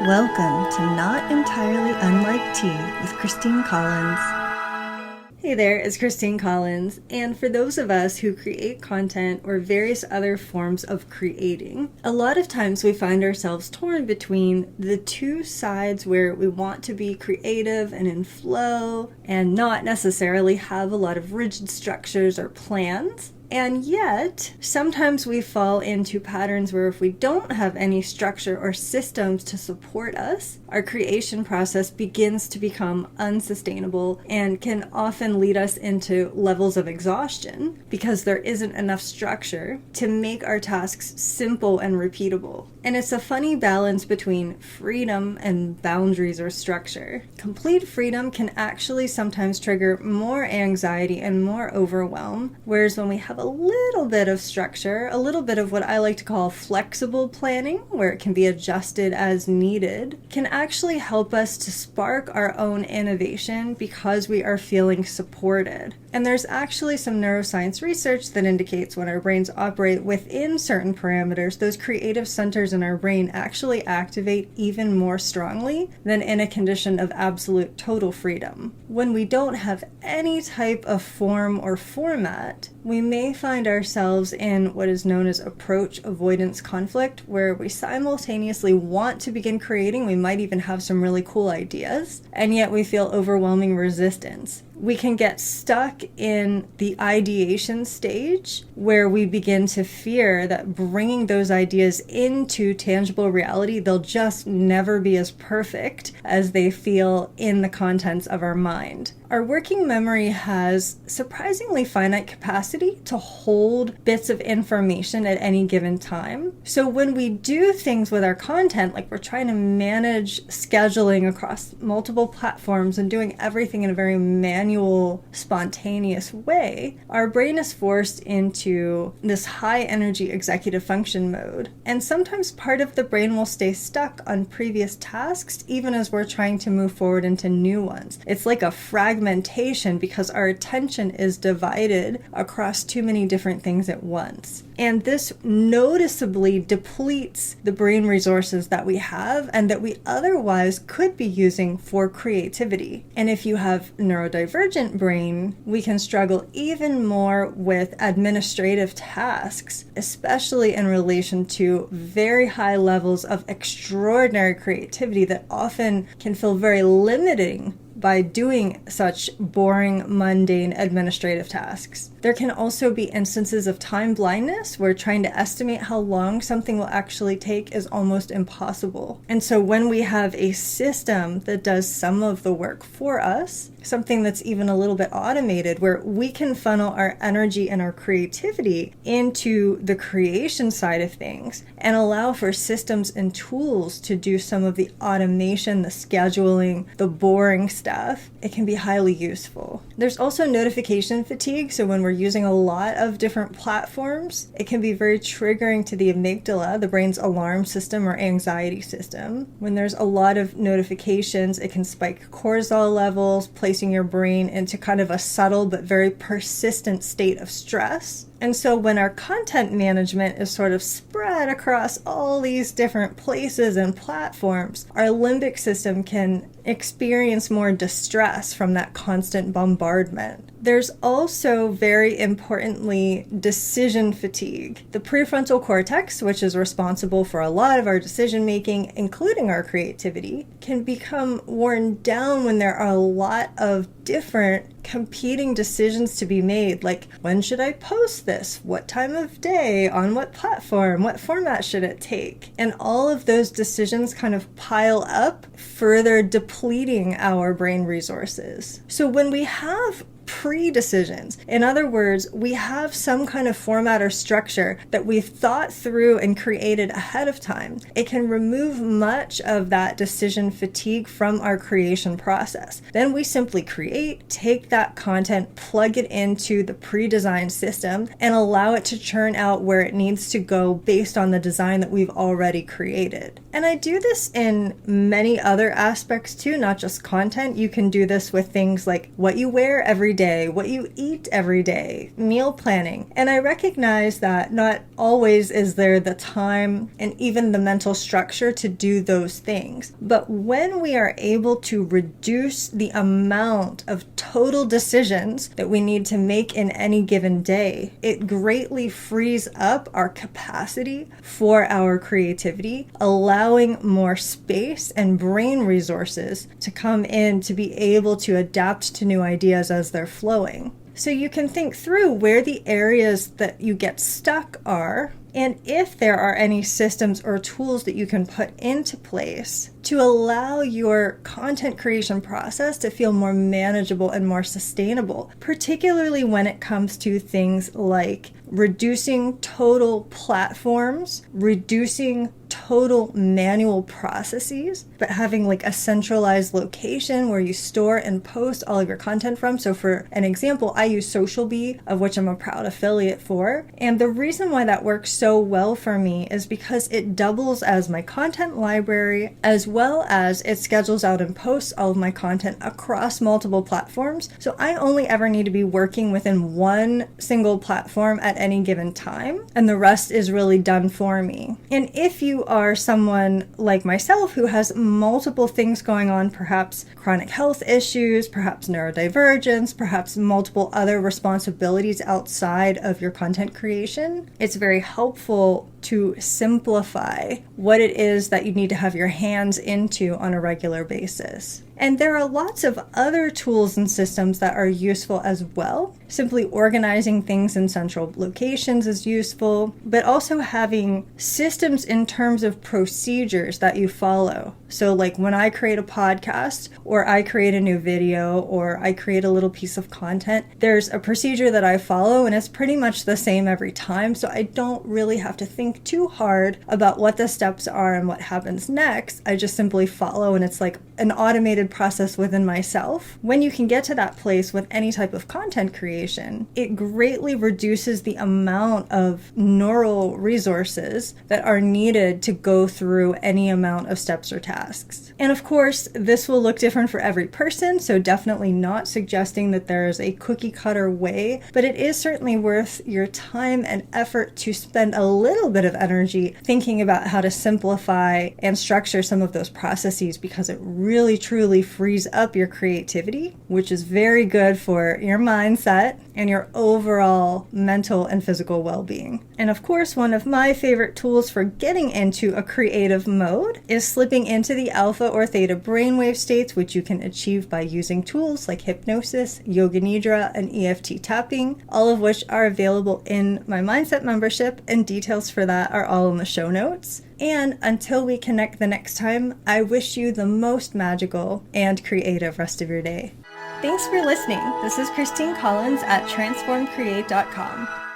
Welcome to Not Entirely Unlike Tea with Christine Collins. Hey there, it's Christine Collins, and for those of us who create content or various other forms of creating, a lot of times we find ourselves torn between the two sides where we want to be creative and in flow and not necessarily have a lot of rigid structures or plans. And yet, sometimes we fall into patterns where if we don't have any structure or systems to support us, our creation process begins to become unsustainable and can often lead us into levels of exhaustion because there isn't enough structure to make our tasks simple and repeatable. And it's a funny balance between freedom and boundaries or structure. Complete freedom can actually sometimes trigger more anxiety and more overwhelm, whereas when we have a little bit of structure, a little bit of what I like to call flexible planning, where it can be adjusted as needed, can actually help us to spark our own innovation because we are feeling supported. And there's actually some neuroscience research that indicates when our brains operate within certain parameters, those creative centers in our brain actually activate even more strongly than in a condition of absolute total freedom. When we don't have any type of form or format, we may find ourselves in what is known as approach avoidance conflict, where we simultaneously want to begin creating, we might even have some really cool ideas, and yet we feel overwhelming resistance. We can get stuck in the ideation stage where we begin to fear that bringing those ideas into tangible reality, they'll just never be as perfect as they feel in the contents of our mind. Our working memory has surprisingly finite capacity to hold bits of information at any given time. So when we do things with our content, like we're trying to manage scheduling across multiple platforms and doing everything in a very manual, spontaneous way, our brain is forced into this high energy executive function mode. And sometimes part of the brain will stay stuck on previous tasks, even as we're trying to move forward into new ones. It's like a fragmentation because our attention is divided across too many different things at once. And this noticeably depletes the brain resources that we have and that we otherwise could be using for creativity. And if you have neurodivergent brain, we can struggle even more with administrative tasks, especially in relation to very high levels of extraordinary creativity that often can feel very limiting by doing such boring, mundane administrative tasks. There can also be instances of time blindness where trying to estimate how long something will actually take is almost impossible. And so when we have a system that does some of the work for us, something that's even a little bit automated, where we can funnel our energy and our creativity into the creation side of things and allow for systems and tools to do some of the automation, the scheduling, the boring stuff, it can be highly useful. There's also notification fatigue, so when we're using a lot of different platforms, it can be very triggering to the amygdala, the brain's alarm system or anxiety system. When there's a lot of notifications, it can spike cortisol levels, placing your brain into kind of a subtle but very persistent state of stress. And so when our content management is sort of spread across all these different places and platforms, our limbic system can experience more distress from that constant bombardment. There's also, very importantly, decision fatigue. The prefrontal cortex, which is responsible for a lot of our decision making, including our creativity, can become worn down when there are a lot of different competing decisions to be made, like when should I post this? What time of day? On what platform? What format should it take? And all of those decisions kind of pile up, further depleting our brain resources. So when we have pre-decisions. In other words, we have some kind of format or structure that we've thought through and created ahead of time. It can remove much of that decision fatigue from our creation process. Then we simply create, take that content, plug it into the pre-designed system, and allow it to churn out where it needs to go based on the design that we've already created. And I do this in many other aspects too, not just content. You can do this with things like what you wear every day day, what you eat every day, meal planning. And I recognize that not always is there the time and even the mental structure to do those things. But when we are able to reduce the amount of total decisions that we need to make in any given day, it greatly frees up our capacity for our creativity, allowing more space and brain resources to come in to be able to adapt to new ideas as they're flowing. So you can think through where the areas that you get stuck are, and if there are any systems or tools that you can put into place to allow your content creation process to feel more manageable and more sustainable, particularly when it comes to things like reducing total platforms, reducing total manual processes, but having like a centralized location where you store and post all of your content from. So for an example, I use SocialBee, of which I'm a proud affiliate for. And the reason why that works so well for me is because it doubles as my content library, as well as it schedules out and posts all of my content across multiple platforms. So I only ever need to be working within one single platform at any given time, and the rest is really done for me. And if you are someone like myself who has multiple things going on, perhaps chronic health issues, perhaps neurodivergence, perhaps multiple other responsibilities outside of your content creation, it's very helpful to simplify what it is that you need to have your hands into on a regular basis. And there are lots of other tools and systems that are useful as well. Simply organizing things in central locations is useful, but also having systems in terms of procedures that you follow. So like when I create a podcast, or I create a new video, or I create a little piece of content, there's a procedure that I follow, and it's pretty much the same every time. So I don't really have to think too hard about what the steps are and what happens next. I just simply follow, and it's like an automated process within myself. When you can get to that place with any type of content creation, it greatly reduces the amount of neural resources that are needed to go through any amount of steps or tasks. And of course, this will look different for every person, so definitely not suggesting that there is a cookie cutter way, but it is certainly worth your time and effort to spend a little bit of energy thinking about how to simplify and structure some of those processes, because it really truly frees up your creativity, which is very good for your mindset and your overall mental and physical well-being. And of course, one of my favorite tools for getting into a creative mode is slipping into the alpha or theta brainwave states, which you can achieve by using tools like hypnosis, yoga nidra, and EFT tapping, all of which are available in my Mindset membership, and details for that are all in the show notes. And until we connect the next time, I wish you the most magical and creative rest of your day. Thanks for listening. This is Christine Collins at transformcreate.com.